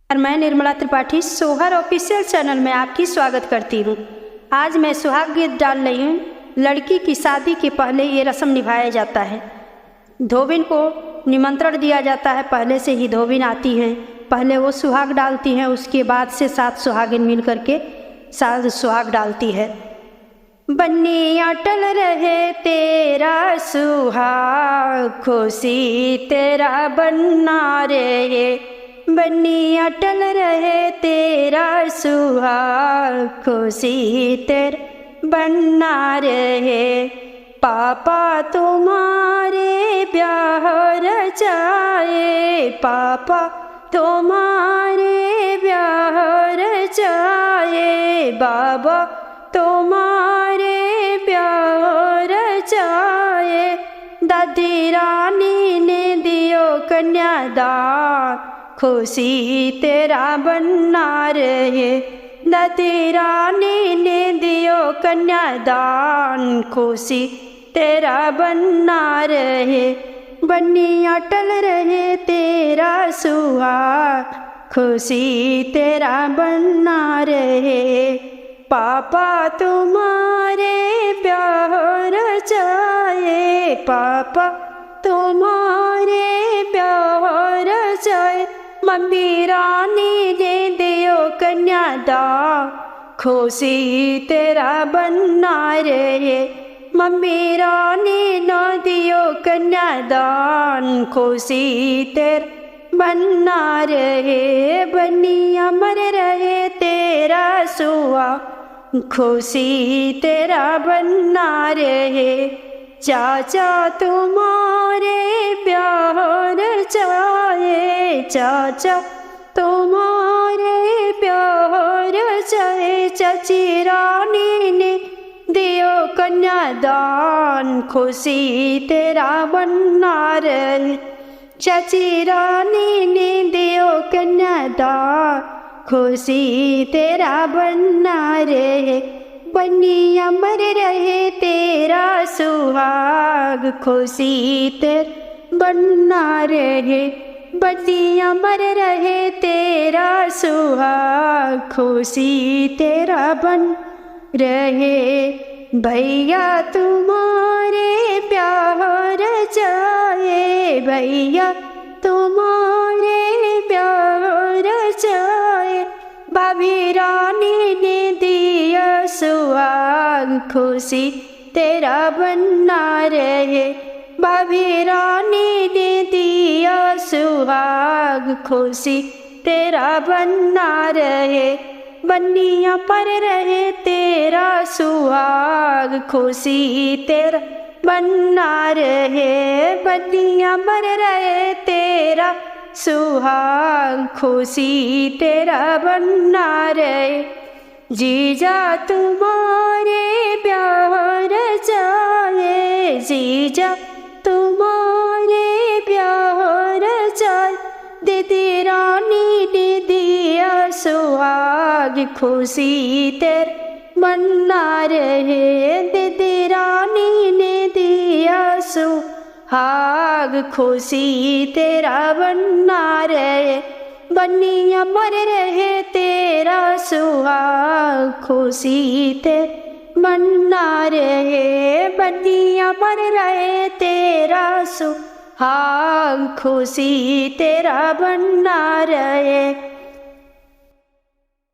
और मैं निर्मला त्रिपाठी सोहर ऑफिशियल चैनल में आपकी स्वागत करती हूँ। आज मैं सुहाग गीत डाल रही हूँ। लड़की की शादी के पहले ये रस्म निभाया जाता है। धोबिन को निमंत्रण दिया जाता है, पहले से ही धोबिन आती हैं, पहले वो सुहाग डालती हैं, उसके बाद से 7 सुहागिन मिल करके 7 सुहाग डालती है। बन्नी अटल रहे तेरा सुहाग, खुशी तेरा बनना रे। बन्नी अटल रहे तेरा सुहाग, खुशी तेरा बनना रहे। पापा तुम्हारे ब्याह रचाए, पापा तुम्हारे ब्याह रचाए, बाबा तुम्हारे ब्याह रचाए। दादी रानी ने दियो कन्यादान, खुशी तेरा बनना रहे। दादी रानी ने दियो कन्यादान, खुशी तेरा बनना रहे। बन्नी अटल रहे तेरा सुहाग, खुशी तेरा बनना रहे। पापा तुम्हारे ब्याह रचाए, पापा तुम्हारे ब्याह रचाए। मम्मी रानी ने दियो कन्यादान, खुशी तेरा बनना रहे। मम्मी रानी ने दियो कन्यादान, खुशी तेरा बनना रहे। बन्नी अमर रहे तेरा सुहाग, खुशी तेरा बनना रहे। चाचा तुम्हारे ब्याह रचाए, चाचा तुम्हारे ब्याह रचाए। चाची रानी ने दियो कन्यादान, खुशी तेरा बनना रहे। चाची रानी ने दियो कन्यादान, खुशी तेरा बनना रहे। बन्नी अमर रहे तेरा सुहाग, खुशी तेरा बनना रहे। बन्नी अमर रहे तेरा सुहाग, खुशी तेरा बन रहे। भैया तुम्हारे ब्याह रचाए, भैया तुम्हारे ब्याह रचाए। भाभी रानी ने दिया सुहाग, खुशी तेरा बनना रहे। भाभी रानी ने दिया सुहाग, खुशी तेरा बनना रहे। बन्निया पर रहे तेरा सुहाग, खुशी तेरा बनना रहे। बन्निया पर रहे तेरा सुहाग, खुशी तेरा बनना रहे। जीजा तुम्हारे ब्याह रचाए, जीजा तुम्हारे ब्याह रचाए। दीदी रानी ने दिया सुहाग, खुशी तेरा बनना रहे। दीदी रानी ने दिया सुहाग, खुशी तेरा बनना रहे। बन्नी अमर रहे तेरा सुहाग, खुशी तेरा बनना रहे। बन्नी अमर रहे तेरा सुहाग, खुशी तेरा बनना रहे।